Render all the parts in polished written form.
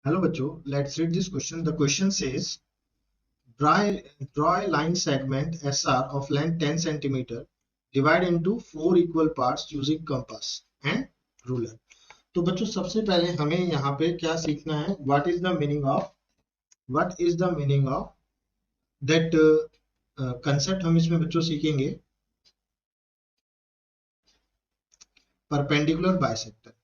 Hello बच्चों, let's read this question. The question says, draw a line segment SR of length 10 centimeter, divide into 4 equal parts using compass and ruler. तो बच्चों सबसे पहले हमें यहाँ पे क्या सीखना है? What is the meaning of that concept? हम इसमें बच्चों सीखेंगे perpendicular bisector.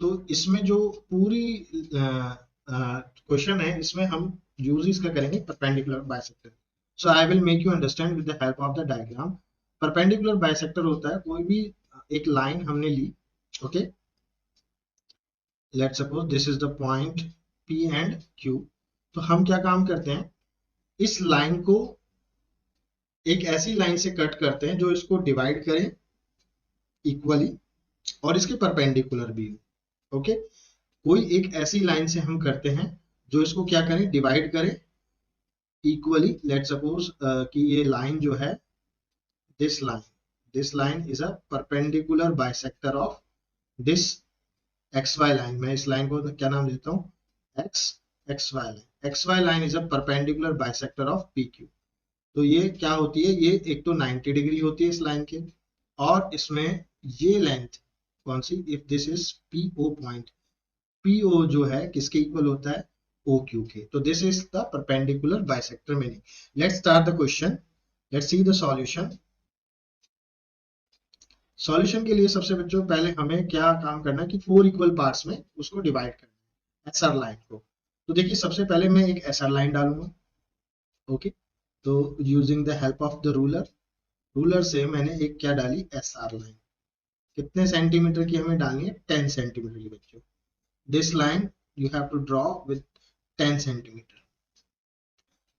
तो इसमें जो पूरी क्वेश्चन है इसमें हम यूज इसका करेंगे perpendicular bisector. So I will make you understand with the help of the diagram. Perpendicular bisector होता है कोई भी एक लाइन हमने ली. Okay, let's suppose this is the point P and Q. तो हम क्या काम करते हैं, इस लाइन को एक ऐसी लाइन से कट करते हैं जो इसको डिवाइड करे इक्वली और इसके परपेंडिकुलर भी हो. ओके, कोई एक ऐसी लाइन से हम करते हैं जो इसको क्या करें, डिवाइड करें इक्वली. लेट सपोज कि ये लाइन जो है, this line is a perpendicular bisector of this XY line. मैं इस लाइन को क्या नाम देता हूँ, XY line. XY line is a perpendicular bisector of PQ. तो ये क्या होती है, ये एक तो 90 डिग्री होती है इस लाइन के, और इसमें ये लेंथ कौन सी, if this is PO point, PO जो है किसके इक्वल होता है, OQ के. तो this is the perpendicular bisector meaning. Let's start the question. Let's see the solution. Solution के लिए सबसे बच्चों पहले हमें क्या काम करना है कि 4 इक्वल पार्ट्स में उसको डिवाइड करना है SR लाइन को. तो देखिए सबसे पहले मैं एक SR लाइन डालूंगा. ओके, तो using the help of the ruler से मैंने एक क्या डाली, SR लाइन. कितने सेंटीमीटर की हमें डालनी है, 10 सेंटीमीटर की बच्चों. This line you have to draw with 10 centimetre.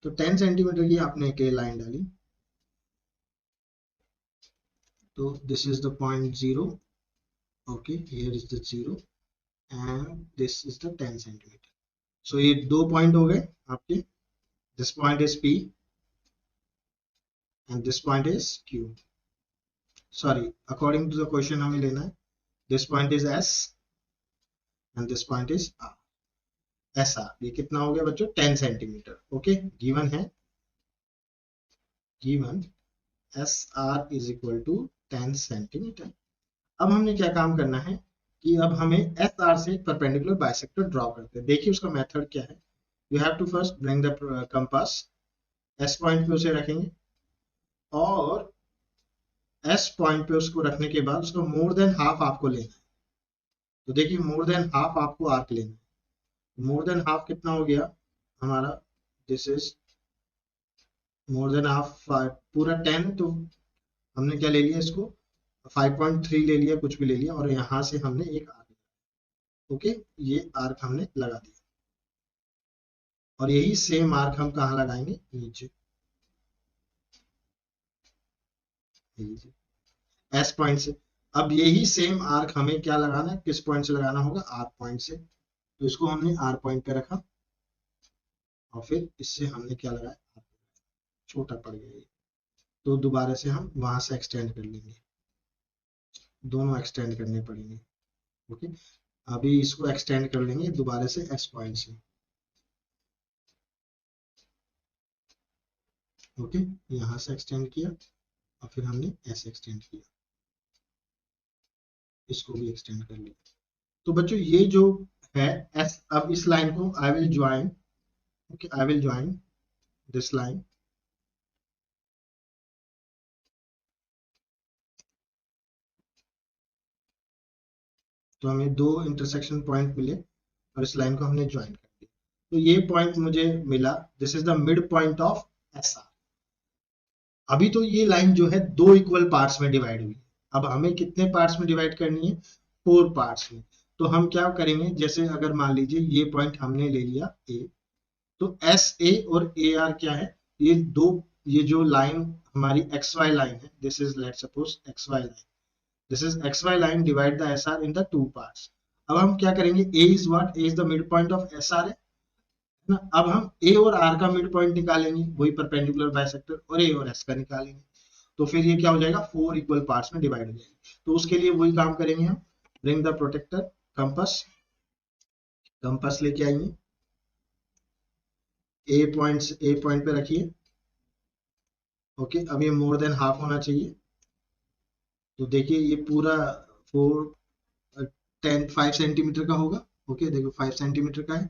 तो 10 सेंटीमीटर की आपने एक लाइन डाली. तो this is the point 0. Okay, here is the 0 and this is the 10 centimetre. So ये दो पॉइंट हो गए आपके. This point is P and this point is Q. Sorry, according to the question हमें लेना है this point is S and this point is R. SR ये कितना हो गया बच्चों, 10 सेंटीमीटर. ओके, गिवन है, given SR is equal to 10 centimetre. अब हमने क्या काम करना है कि अब हमें SR से परपेंडिकुलर बाइसेक्टर ड्रॉ करते हैं. देखिए उसका मेथड क्या है. You have to first bring the compass. S point पे उसे रखेंगे और S पॉइंट पे उसको रखने के बाद उसका मोर देन हाफ आपको लेना है. तो देखिए मोर देन हाफ आपको आर्क लेना है. मोर देन हाफ कितना हो गया हमारा, this is more than half, पूरा 10. तो हमने क्या ले लिया, इसको 5.3 ले लिया, कुछ भी ले लिया, और यहां से हमने एक आर्क. ओके, ये आर्क हमने लगा दिया और यही सेम आर्क हम कहाँ लगाएंगे, नीचे S पॉइंट से. अब यही सेम आर्क हमें क्या लगाना है, किस पॉइंट से लगाना होगा, R पॉइंट से. तो इसको हमने R पॉइंट पे रखा और फिर इससे हमने क्या लगाया, छोटा पड़ गया ये. तो दोबारा से हम वहां से एक्सटेंड कर लेंगे, दोनों एक्सटेंड करने पड़ेंगे. ओके, अभी इसको एक्सटेंड कर लेंगे दोबारा से S पॉइंट से. ओके, यहां से एक्सटेंड किया और फिर हमने S एक्सटेंड किया, इसको भी एक्सटेंड कर लिया. तो बच्चों ये जो है S, अब इस लाइन को I will join. Okay, I will join this line. तो हमें दो इंटरसेक्शन पॉइंट मिले और इस लाइन को हमने ज्वाइन कर दिया. तो ये पॉइंट मुझे मिला, this is the mid point of SR. अभी तो ये लाइन जो है दो इक्वल पार्ट्स में डिवाइड हुई. अब हमें कितने पार्ट्स में डिवाइड करनी है, 4 पार्ट्स में. तो हम क्या करेंगे, जैसे अगर मान लीजिए ये पॉइंट हमने ले लिया A, तो SA और AR क्या है, ये दो, ये जो लाइन हमारी XY लाइन है, this is let suppose XY line, this is XY line, divide the SR in the two parts. अब हम क्या करेंगे, A is what, A is the midpoint of SR है ना. अब हम A और R का मिड पॉइंट निकालेंगे, वही परपेंडिकुलर बाइसेक्टर, और A और S का निकालेंगे. तो फिर ये क्या हो जाएगा, 4 इक्वल पार्ट्स में डिवाइड हो जाएंगे. तो उसके लिए वही काम करेंगे हम, bring the protractor compass, compass लेके आइए, ए पॉइंट पे रखिए। ओके, अब ये मोर देन हाफ होना चाहिए। तो देखिए ये पूरा 5 सेंटीमीटर का होगा। ओके देखो 5 सेंटीमीटर का है,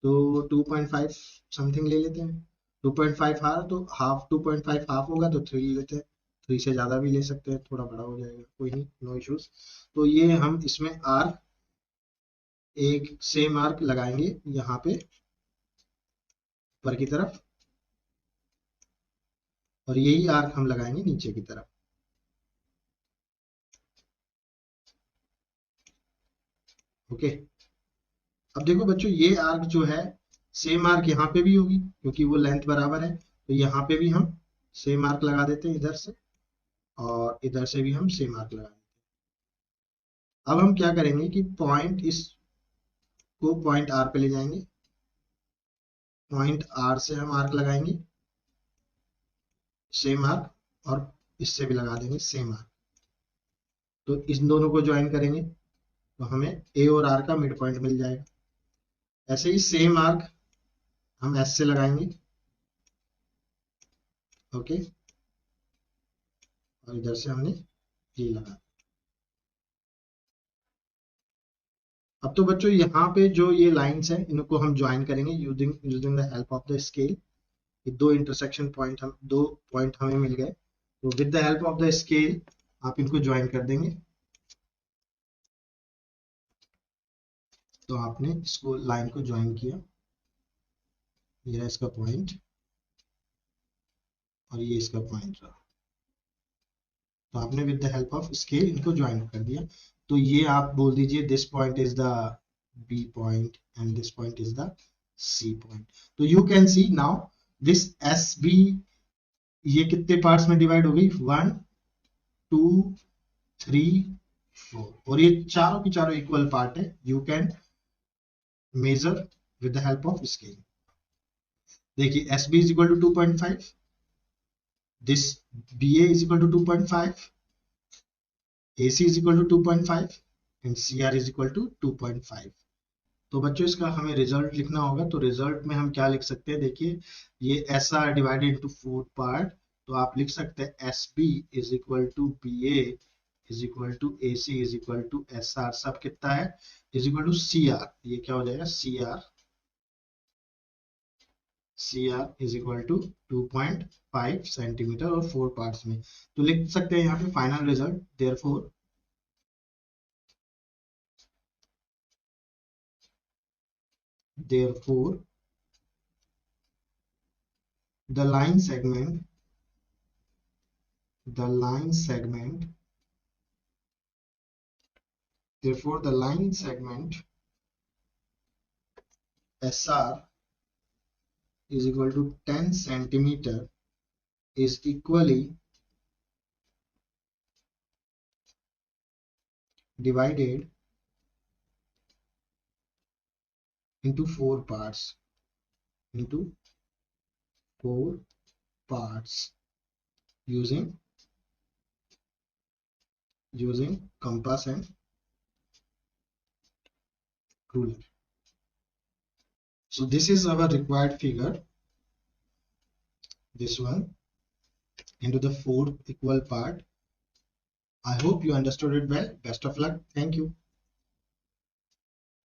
तो 2.5 समथिंग ले लेते हैं। 2.5 हार तो हाफ, 2.5 हाफ होगा तो 3 ले लेते हैं। 3 से ज्यादा भी ले सकते हैं, थोड़ा बड़ा हो जाएगा, कोई नहीं, नो इश्यूज। तो ये हम इसमें आर्क, एक सेम आर्क लगाएंगे यहाँ पे ऊपर की तरफ, और यही आर्क हम लगाएंगे नीचे की तरफ। ओके, अब देखो बच्चों ये आर्क जो है, सेम आर्क यहाँ पे भी होगी क्योंकि वो लेंथ बराबर है, तो यहाँ पे भी हम सेम आर्क लगा देते हैं इधर से, और इधर से भी हम सेम आर्क लगा देते हैं। अब हम क्या करेंगे कि पॉइंट, इसको पॉइंट आर पे ले जाएंगे, पॉइंट आर से हम आर्क लगाएंगे सेम आर्क, और इससे भी लगा देंगे सेम आर्क। तो इन दोनों को ज्वाइन करेंगे तो हमें ए और आर का मिड पॉइंट मिल जाएगा। ऐसे ही सेम आर्क हम एस से लगाएंगे। ओके, और इधर से हमने ये लगा। अब तो बच्चों यहाँ पे जो ये लाइंस हैं इनको हम ज्वाइन करेंगे using using the help of the scale. दो इंटरसेक्शन पॉइंट, हम दो पॉइंट हमें मिल गए, तो with the help of the scale आप इनको ज्वाइन कर देंगे। तो आपने इसको लाइन को ज्वाइन किया, ये इसका पॉइंट और ये इसका पॉइंट रहा, तो आपने with the help of scale इनको ज्वाइन कर दिया। तो ये आप बोल दीजिए this point is the B point and this point is the C point. तो you can see now this S B, ये कितने पार्ट्स में डिवाइड हो गई, 1 2 3 4, और ये चारों की चारों इक्वल पार्ट है। You can measure with the help of scale. देखिए S B is equal to 2.5, this BA is equal to 2.5, AC is equal to 2.5 and CR is equal to 2.5। तो बच्चों इसका हमें रिजल्ट लिखना होगा, तो रिजल्ट में हम क्या लिख सकते हैं, देखिए ये SR डिवाइडेड इनटू 4 पार्ट, तो आप लिख सकते हैं SB is equal to BA is equal to AC is equal to SR, सब कितना है, इज इक्वल टू CR। ये क्या हो जाएगा, CR is equal to 2.5 centimetre और 4 पार्ट्स में। तो लिख सकते हैं यहाँ पे final result, therefore the line segment therefore the line segment SR is equal to 10 centimeter is equally divided into 4 parts, using compass and ruler. So this is our required figure, this one, into the 4 equal part. I hope you understood it well. Best of luck. Thank you.